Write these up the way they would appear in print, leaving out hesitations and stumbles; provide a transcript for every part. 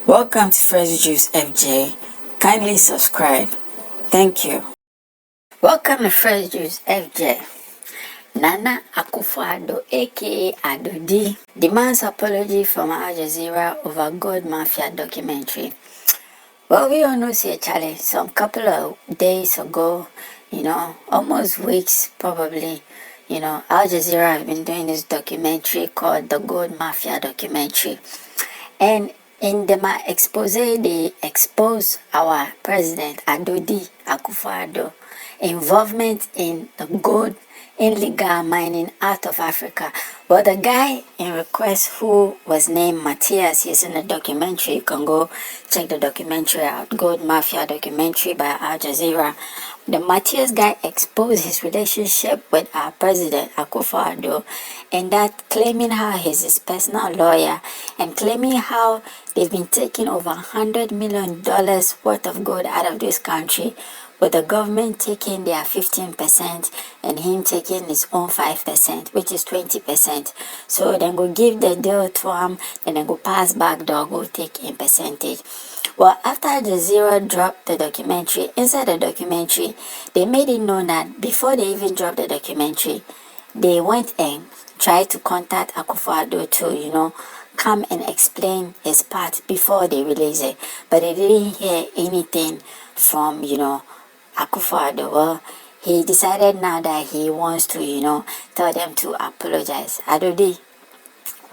Welcome to Fresh Juice FJ. Kindly subscribe. Thank you. Welcome to Fresh Juice FJ. Nana Akufo Addo, aka Addo D, demands apology from Al Jazeera over Gold Mafia documentary. Well, we all know see Charlie some couple of days ago, almost weeks probably, Al Jazeera have been doing this documentary called the Gold Mafia documentary. And in the expose, they expose our president, Addo Akufo Addo, involvement in the gold illegal mining out of Africa. Well, the guy in request who was named Matthias, he's in the documentary. You can go check the documentary out, Gold Mafia documentary by Al Jazeera. The Matthias guy exposed his relationship with our president, Akufo Addo, and that claiming how he's his personal lawyer and claiming how they've been taking over $100 million worth of gold out of this country, with the government taking their 15% and him taking his own 5%, which is 20%. So then go give the deal to him, and then go pass back door, go take in percentage. Well, after Al Jazeera dropped the documentary, inside the documentary, they made it known that before they even dropped the documentary, they went and tried to contact Akufo Addo to, come and explain his part before they release it. But they didn't hear anything from, Akufo Addo. Well, he decided now that he wants to, tell them to apologize. Addo,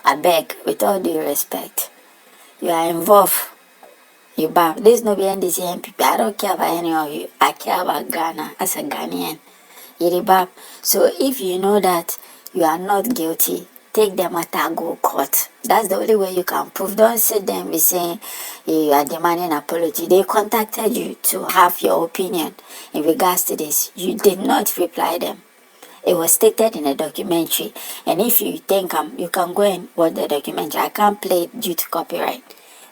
I beg, with all due respect, you are involved. You bam. This no be NDC MPP. I don't care about any of you. I care about Ghana as a Ghanaian. You So if you know that you are not guilty, take the matter, go court. That's the only way you can prove. Don't sit there and be saying you are demanding apology. They contacted you to have your opinion in regards to this. You did not reply them. It was stated in the documentary. And if you think you can go and watch the documentary. I can't play it due to copyright.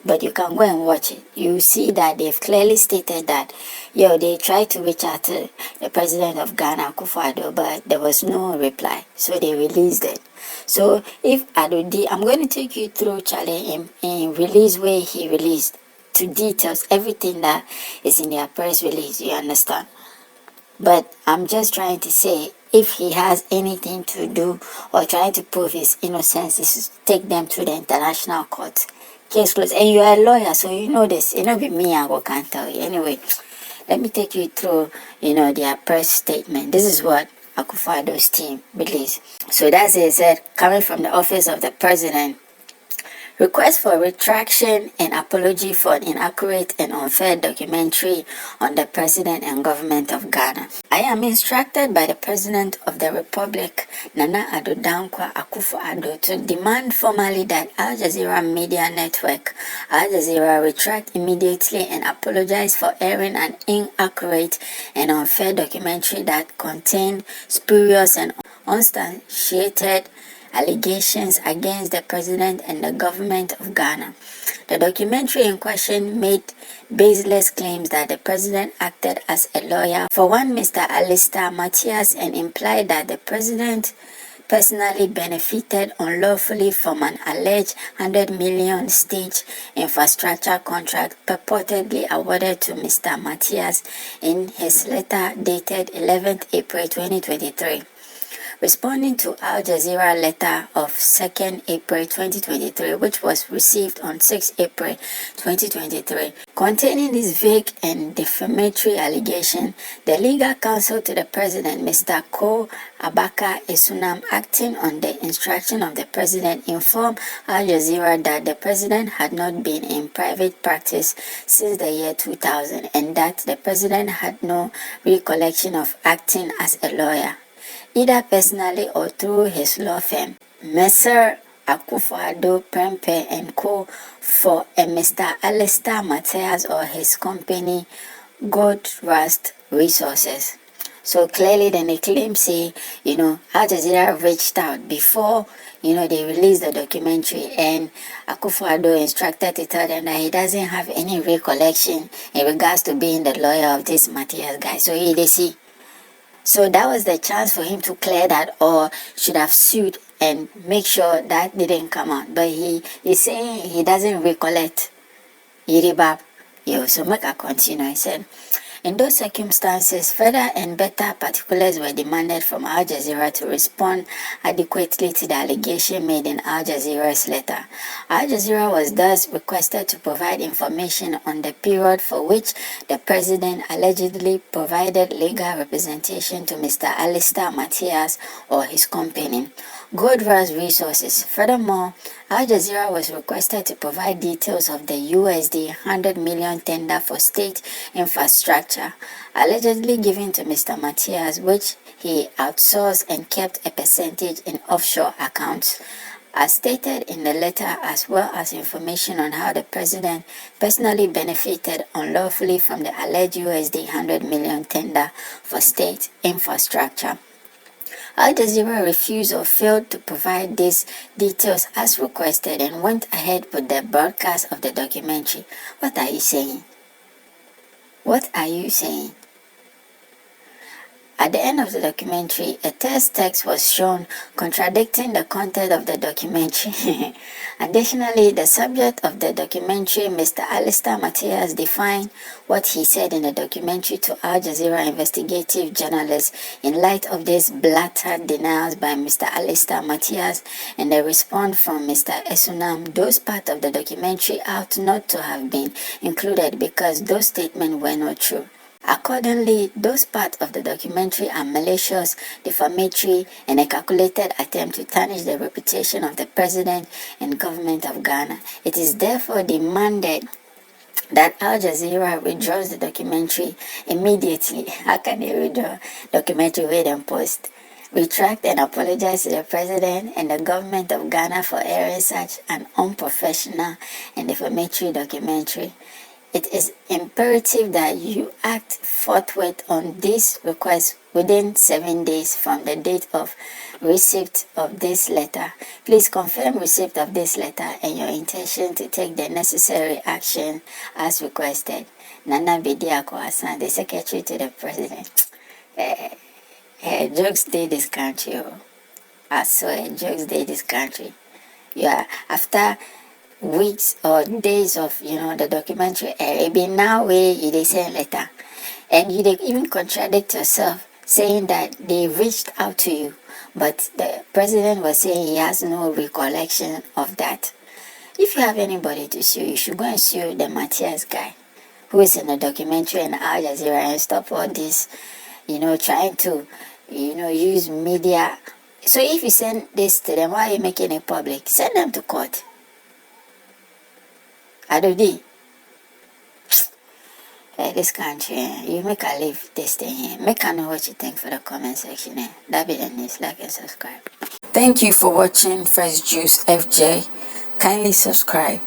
But you can go and watch it. You see that they've clearly stated that, they tried to reach out to the president of Ghana, Akufo Addo, but there was no reply. So they released it. So if Addo, I'm going to take you through, Charlie, in release where he released to details everything that is in their press release, you understand? But I'm just trying to say, if he has anything to do or trying to prove his innocence, is take them to the international court. Case closed. And you are a lawyer, so you know this. It not be me, I can't tell you. Anyway, let me take you through, their press statement. This is what Akufo Addo's team released. So that's it. Said, coming from the office of the president, request for retraction and apology for an inaccurate and unfair documentary on the president and government of Ghana. I am instructed by the President of the Republic, Nana Addo Dankwa Akufo Addo, to demand formally that Al Jazeera Media Network, Al Jazeera, retract immediately and apologize for airing an inaccurate and unfair documentary that contained spurious and unsubstantiated allegations against the president and the government of Ghana. The documentary in question made baseless claims that the president acted as a lawyer for one Mr. Alistair Matthias and implied that the president personally benefited unlawfully from an alleged 100 million stage infrastructure contract purportedly awarded to Mr. Matthias in his letter dated 11th April 2023. Responding to Al Jazeera letter of 2nd April 2023, which was received on 6 April 2023, containing this vague and defamatory allegation, the legal counsel to the president, Mr. Ko Abaka Esunam, acting on the instruction of the president, informed Al Jazeera that the president had not been in private practice since the year 2000 and that the president had no recollection of acting as a lawyer, either personally or through his law firm, Mr. Akufo Addo Prempe and Co. for a Mr. Alistair Matthias or his company, Gold Rust Resources. So clearly then they claim, say, Al Jazeera reached out before, they released the documentary, and Akufo Addo instructed to tell them that he doesn't have any recollection in regards to being the lawyer of this Matthias guy. So they see. So that was the chance for him to clear that, or should have sued and make sure that didn't come out. But he's saying he doesn't recollect Yiribab. Yo, so make I continue. I said, in those circumstances, further and better particulars were demanded from Al Jazeera to respond adequately to the allegation made in Al Jazeera's letter. Al Jazeera was thus requested to provide information on the period for which the president allegedly provided legal representation to Mr. Alistair Matthias or his company, Goldrush Resources. Furthermore, Al Jazeera was requested to provide details of the USD 100 million tender for state infrastructure allegedly given to Mr. Matthias, which he outsourced and kept a percentage in offshore accounts. As stated in the letter, as well as information on how the president personally benefited unlawfully from the alleged USD 100 million tender for state infrastructure. Al Jazeera refused or failed to provide these details as requested and went ahead with the broadcast of the documentary. What are you saying? What are you saying? At the end of the documentary, a test text was shown contradicting the content of the documentary. Additionally, the subject of the documentary, Mr. Alistair Matthias, defined what he said in the documentary to Al Jazeera investigative journalists in light of these blatant denials by Mr. Alistair Matthias and the response from Mr. Esunam. Those parts of the documentary ought not to have been included because those statements were not true. Accordingly, those parts of the documentary are malicious, defamatory, and a calculated attempt to tarnish the reputation of the president and government of Ghana. It is therefore demanded that Al Jazeera withdraws the documentary immediately. How can they withdraw documentary with and post? Retract and apologize to the president and the government of Ghana for airing such an unprofessional and defamatory documentary. It is imperative that you act forthwith on this request within 7 days from the date of receipt of this letter. Please confirm receipt of this letter and your intention to take the necessary action as requested. Nana Bediako Hassan, the Secretary to the President. Jokes day this country. I swear, jokes day this country. Yeah, after weeks or days of the documentary be now where they send letter and you even contradict yourself saying that they reached out to you, but the president was saying he has no recollection of that. If you have anybody to sue, you should go and sue the Matthias guy who is in the documentary and Al Jazeera and stop all this trying to use media. So if you send this to them, why are you making it public? Send them to court. Adodi, this country, you make a leave this thing here. Make a know what you think for the comment section. That be the news. Like and subscribe. Thank you for watching Fresh Juice FJ. Kindly subscribe.